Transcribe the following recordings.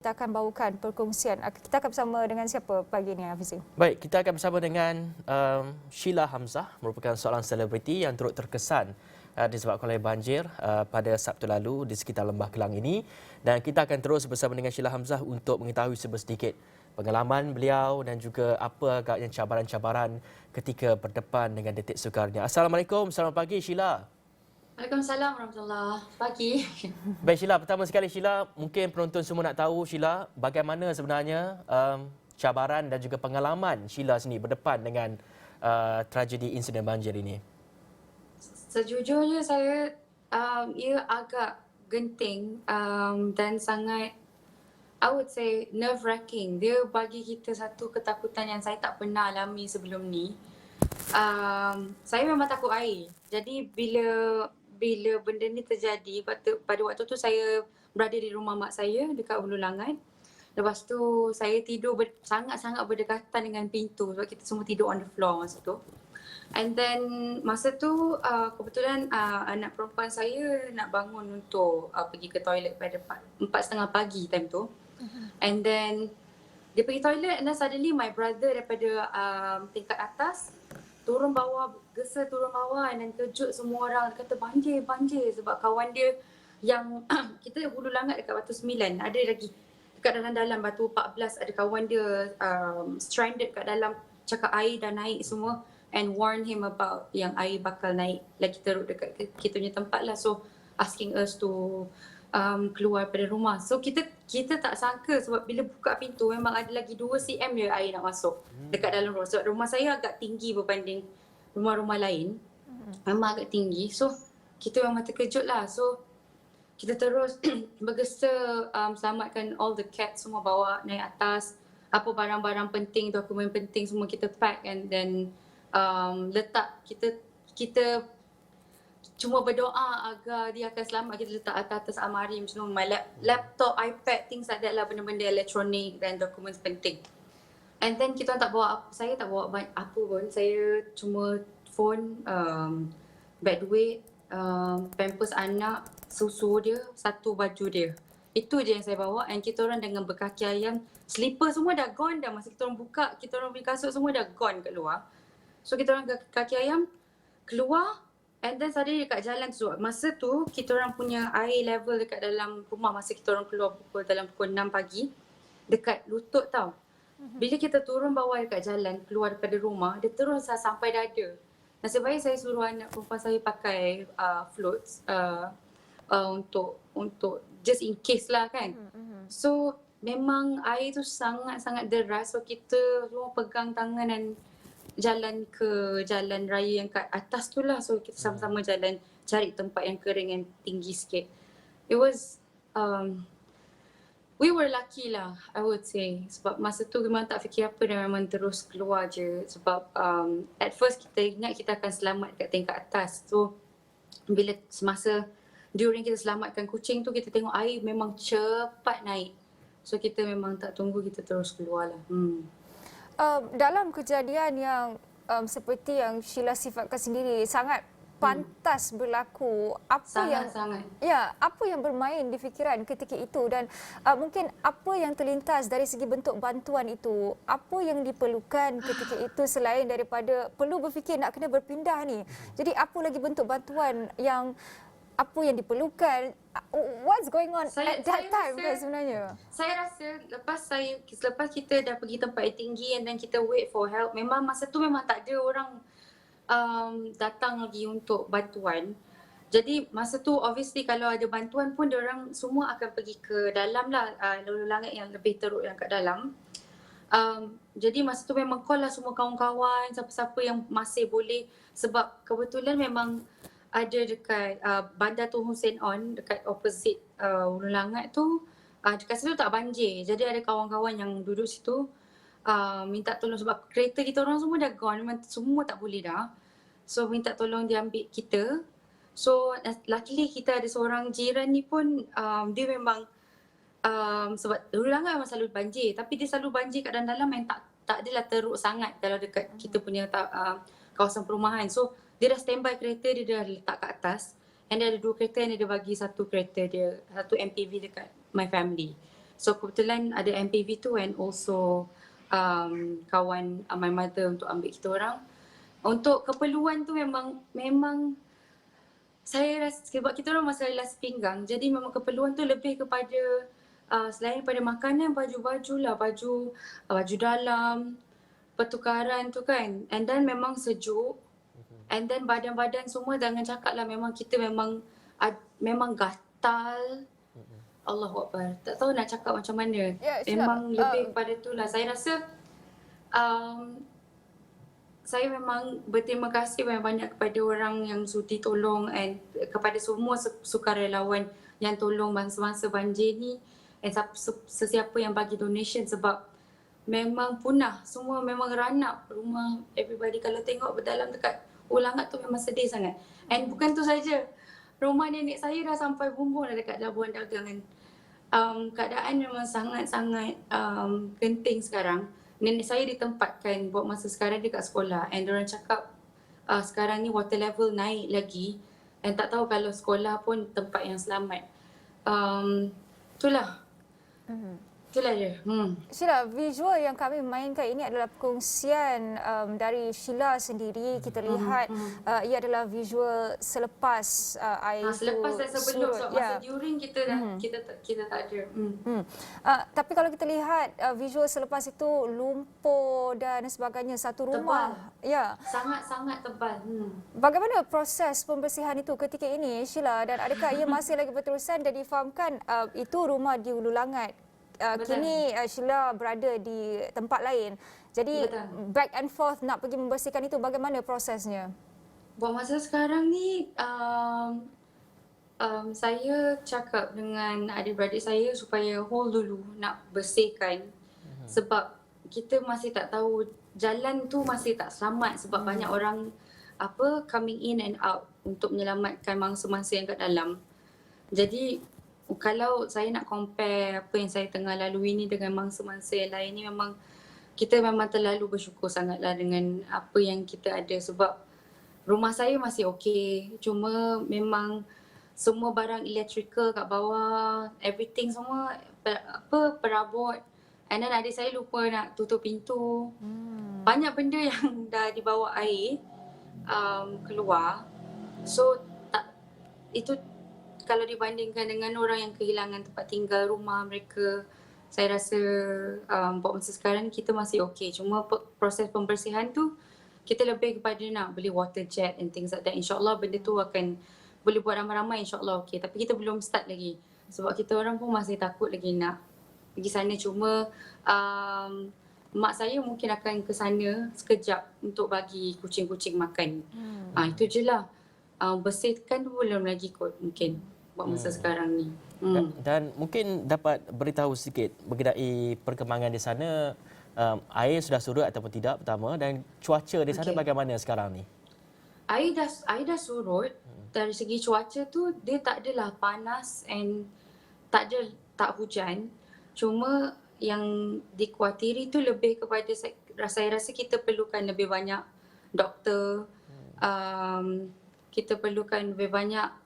Kita akan bawakan perkongsian. Kita akan bersama dengan siapa pagi ini, Hafizi? Baik, kita akan bersama dengan Sheila Hamzah, merupakan seorang selebriti yang turut terkesan disebabkan oleh banjir pada Sabtu lalu di sekitar Lembah Kelang ini. Dan kita akan terus bersama dengan Sheila Hamzah untuk mengetahui sedikit pengalaman beliau dan juga apa agaknya cabaran-cabaran ketika berdepan dengan detik sukarnya. Assalamualaikum, selamat pagi Sheila. Waalaikumsalam warahmatullahi pagi. Baik Sheila, pertama sekali Sheila, mungkin penonton semua nak tahu Sheila, bagaimana sebenarnya cabaran dan juga pengalaman Sheila sendiri berdepan dengan tragedi insiden banjir ini. Sejujurnya saya ia agak genting dan sangat I would say nerve-wracking. Dia bagi kita satu ketakutan yang saya tak pernah alami sebelum ni. Saya memang takut air. Jadi bila benda ni terjadi, pada waktu tu saya berada di rumah mak saya dekat Hulu Langat. Lepas tu saya tidur sangat-sangat berdekatan dengan pintu sebab kita semua tidur on the floor masa tu. And then masa tu kebetulan anak perempuan saya nak bangun untuk pergi ke toilet pada 4:30 pagi time tu. And then dia pergi toilet and then suddenly my brother daripada tingkat atas turun bawah, gesa turun bawah dan kejut semua orang. Dia kata banjir sebab kawan dia yang kita Hulu Langat dekat Batu 9, ada lagi dekat dalam Batu 14 ada kawan dia stranded kat dalam, cakap air dah naik semua and warn him about yang air bakal naik lagi teruk dekat kita punya tempat lah. So asking us to keluar pada rumah. So kita tak sangka sebab bila buka pintu memang ada lagi 2 cm je air nak masuk dekat dalam rumah. Sebab rumah saya agak tinggi berbanding rumah-rumah lain. Memang agak tinggi. So kita memang terkejut lah. So kita terus bergesa selamatkan all the cats, semua bawa naik atas. Apa barang-barang penting, dokumen penting semua kita pack and then letak. Kita cuma berdoa agar dia akan selamat. Kita letak atas almari macam tu. My laptop, iPad, things like that lah, benda-benda elektronik dan dokumen penting. And then kita tak bawa apa, saya tak bawa apa pun. Saya cuma phone, bag duit, pampers anak, susu dia, satu baju dia. Itu je yang saya bawa. And kita orang dengan berkaki ayam, slipper semua dah gone dah. Masa kita orang buka, kita orang punya kasut semua dah gone kat luar. So kita orang kaki ayam keluar. And then suddenly dekat jalan tu, masa tu kita orang punya air level dekat dalam rumah masa kita orang keluar dalam pukul 6 pagi, dekat lutut tau. Bila kita turun bawah dekat jalan, keluar daripada rumah, dia terus sampai dada. Nasib baik saya suruh anak perempuan saya pakai floats untuk just in case lah kan. So memang air tu sangat-sangat deras. So kita semua pegang tangan dan jalan ke jalan raya yang kat atas tu lah. So kita sama-sama jalan cari tempat yang kering yang tinggi sikit. It was we were lucky lah, I would say. Sebab masa tu memang tak fikir apa dan memang terus keluar je. Sebab at first kita ingat kita akan selamat kat tingkat atas. So bila semasa during kita selamatkan kucing tu, kita tengok air memang cepat naik. So kita memang tak tunggu, kita terus keluar lah. Dalam kejadian yang seperti yang Sheila sifatkan sendiri, sangat pantas berlaku. Apa yang bermain di fikiran ketika itu dan mungkin apa yang terlintas dari segi bentuk bantuan itu, apa yang diperlukan ketika itu selain daripada perlu berfikir nak kena berpindah ni. Jadi apa lagi bentuk bantuan yang apa yang diperlukan, what's going on at that time kan sebenarnya? Saya rasa lepas kita dah pergi tempat yang tinggi and then kita wait for help, memang masa tu memang tak ada orang datang lagi untuk bantuan. Jadi masa tu obviously kalau ada bantuan pun diorang semua akan pergi ke dalam lah, Hulu Langat yang lebih teruk yang kat dalam. Jadi masa tu memang call lah semua kawan-kawan, siapa-siapa yang masih boleh, sebab kebetulan memang ada dekat Bandar Tun Hussein On, dekat opposite Hulu Langat tu, dekat situ tak banjir. Jadi ada kawan-kawan yang duduk situ minta tolong sebab kereta kita orang semua dah gone, memang semua tak boleh dah. So minta tolong dia ambil kita. So luckily kita ada seorang jiran ni pun dia memang sebab Hulu Langat memang selalu banjir, tapi dia selalu banjir kat dalam yang tak adalah teruk sangat kalau dekat kita punya kawasan perumahan. So dia dah standby kereta, dia dah letak kat atas. And dia ada 2 kereta and dia bagi satu kereta dia, satu MPV dekat my family. So kebetulan ada MPV tu and also kawan my mother untuk ambil kita orang. Untuk keperluan tu memang saya rasa sebab kita orang masalah las pinggang, jadi memang keperluan tu lebih kepada selain daripada makanan, baju-baju lah, baju dalam, pertukaran tu kan. And then memang sejuk. And then badan-badan semua jangan cakap lah, memang kita memang gatal. Allahu Akbar. Tak tahu nak cakap macam mana. Ya, Memang lebih kepada tu lah. Saya rasa saya memang berterima kasih banyak-banyak kepada orang yang sudi tolong and kepada semua sukarelawan yang tolong masa-masa banjir ni, and sesiapa yang bagi donation, sebab memang punah. Semua memang ranap rumah everybody. Kalau tengok berdalam dekat Ulangat tu memang sedih sangat. And bukan tu saja, rumah nenek saya dah sampai bumbung dah dekat Labuan Dagangan. Keadaan memang sangat-sangat genting sekarang. Nenek saya ditempatkan buat masa sekarang dekat sekolah, and diorang cakap sekarang ni water level naik lagi, and tak tahu kalau sekolah pun tempat yang selamat. Itulah. Itulah dia. Sheila, visual yang kami mainkan ini adalah perkongsian dari Sheila sendiri. Kita lihat ia adalah visual selepas air itu selepas dan sebelum, surut. so masa during kita tak ada. Tapi kalau kita lihat visual selepas itu, lumpur dan sebagainya, satu rumah. Tebal. Ya. Sangat-sangat tebal. Bagaimana proses pembersihan itu ketika ini, Sheila, dan adakah ia masih lagi berterusan, dan difahamkan itu rumah di Ulu Langat. Kini Sheila berada di tempat lain. Jadi back and forth nak pergi membersihkan itu, bagaimana prosesnya? Buat masa sekarang ni saya cakap dengan adik-beradik saya supaya hold dulu nak bersihkan, sebab kita masih tak tahu, jalan tu masih tak selamat sebab banyak orang coming in and out untuk menyelamatkan mangsa-mangsa yang kat dalam. Jadi kalau saya nak compare apa yang saya tengah lalui ni dengan mangsa-mangsa yang lain ni, memang kita memang terlalu bersyukur sangatlah dengan apa yang kita ada, sebab rumah saya masih okey, cuma memang semua barang electrical kat bawah, everything semua perabot, and then adik saya lupa nak tutup pintu. Banyak benda yang dah dibawa air keluar. So itu kalau dibandingkan dengan orang yang kehilangan tempat tinggal, rumah mereka, saya rasa buat masa sekarang kita masih okey. Cuma proses pembersihan tu kita lebih kepada nak beli water jet and things like that. InsyaAllah benda tu akan boleh buat ramai-ramai, insyaAllah okey. Tapi kita belum start lagi sebab kita orang pun masih takut lagi nak pergi sana. Cuma mak saya mungkin akan ke sana sekejap untuk bagi kucing-kucing makan. Itu je lah. Bersihkan tu belum lagi kot mungkin buat masa sekarang ni. Dan mungkin dapat beritahu sedikit mengenai perkembangan di sana, air sudah surut ataupun tidak pertama, dan cuaca di sana bagaimana sekarang ni? Air dah surut. Dari segi cuaca tu dia tak adalah panas and tak hujan. Cuma yang dikhawatiri tu lebih kepada saya rasa kita perlukan lebih banyak doktor. Kita perlukan lebih banyak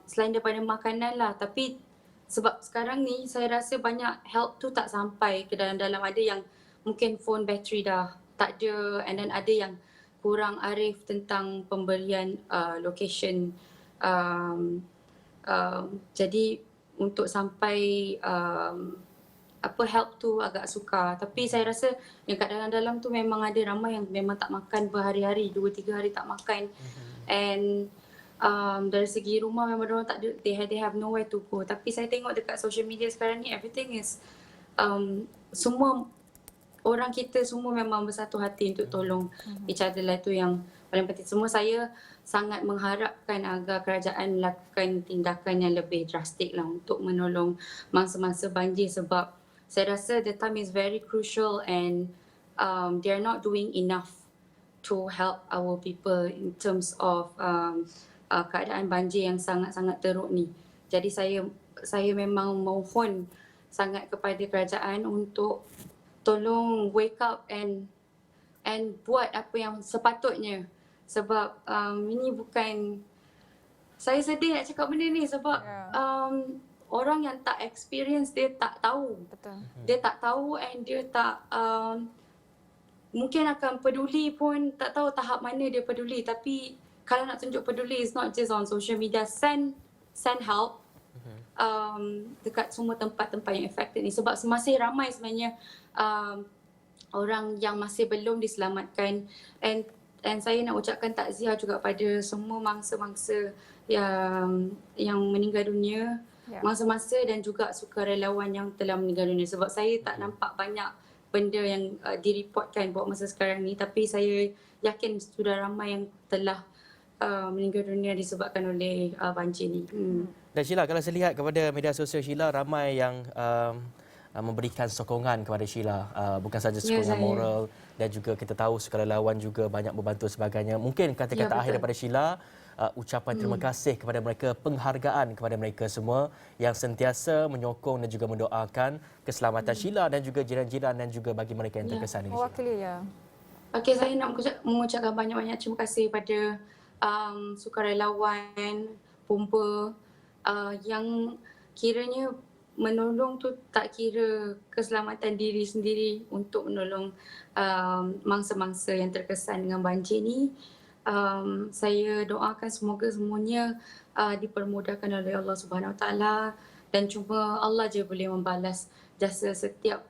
selain daripada makanan lah, tapi sebab sekarang ni saya rasa banyak help tu tak sampai ke dalam-dalam. Ada yang mungkin phone battery dah tak ada, and then ada yang kurang arif tentang pemberian location. Jadi untuk sampai help tu agak sukar. Tapi saya rasa yang kat dalam-dalam tu memang ada ramai yang memang tak makan berhari-hari, 2-3 hari tak makan. And dari segi rumah memang diorang tak ada, they have nowhere to go. Tapi saya tengok dekat social media sekarang ni, everything is semua orang kita semua memang bersatu hati untuk tolong each other lah. Itu yang paling penting. Semua saya sangat mengharapkan agar kerajaan melakukan tindakan yang lebih drastik lah untuk menolong mangsa-mangsa banjir, sebab saya rasa the time is very crucial and they are not doing enough to help our people in terms of keadaan banjir yang sangat-sangat teruk ni. Jadi saya memang mohon sangat kepada kerajaan untuk tolong wake up and buat apa yang sepatutnya, sebab ini bukan, saya sedih nak cakap benda ni sebab orang yang tak experience dia tak tahu. Betul. Dia tak tahu and dia tak mungkin akan peduli pun tak tahu tahap mana dia peduli. Tapi kalau nak tunjuk peduli, it's not just on social media. Send help dekat semua tempat-tempat yang affected ni, sebab masih ramai sebenarnya orang yang masih belum diselamatkan. And saya nak ucapkan takziah juga pada semua mangsa-mangsa yang meninggal dunia, mangsa-mangsa dan juga sukarelawan yang telah meninggal dunia. Sebab saya tak nampak banyak benda yang direportkan buat masa sekarang ni, tapi saya yakin sudah ramai yang telah meninggal dunia disebabkan oleh banjir ni. Dan Sheila, kalau saya lihat kepada media sosial Sheila, ramai yang memberikan sokongan kepada Sheila, bukan saja sokongan moral, dan juga kita tahu sukarelawan juga banyak membantu sebagainya. Mungkin kata-kata akhir daripada Sheila, ucapan terima kasih kepada mereka, penghargaan kepada mereka semua yang sentiasa menyokong dan juga mendoakan keselamatan Sheila dan juga jiran-jiran dan juga bagi mereka yang terkesan ini. Mewakili ya. Okey, saya nak mengucapkan banyak-banyak terima kasih pada sukarelawan, pompa yang kiranya menolong tu tak kira keselamatan diri sendiri untuk menolong mangsa-mangsa yang terkesan dengan banjir ni. Saya doakan semoga semuanya dipermudahkan oleh Allah Subhanahu Wa Taala, dan cuma Allah je boleh membalas jasa setiap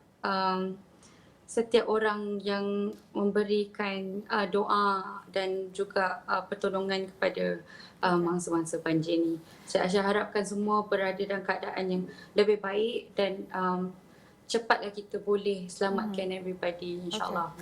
orang yang memberikan doa dan juga pertolongan kepada mangsa-mangsa banjir ni. Saya harapkan semua berada dalam keadaan yang lebih baik dan cepatlah kita boleh selamatkan everybody, insyaAllah.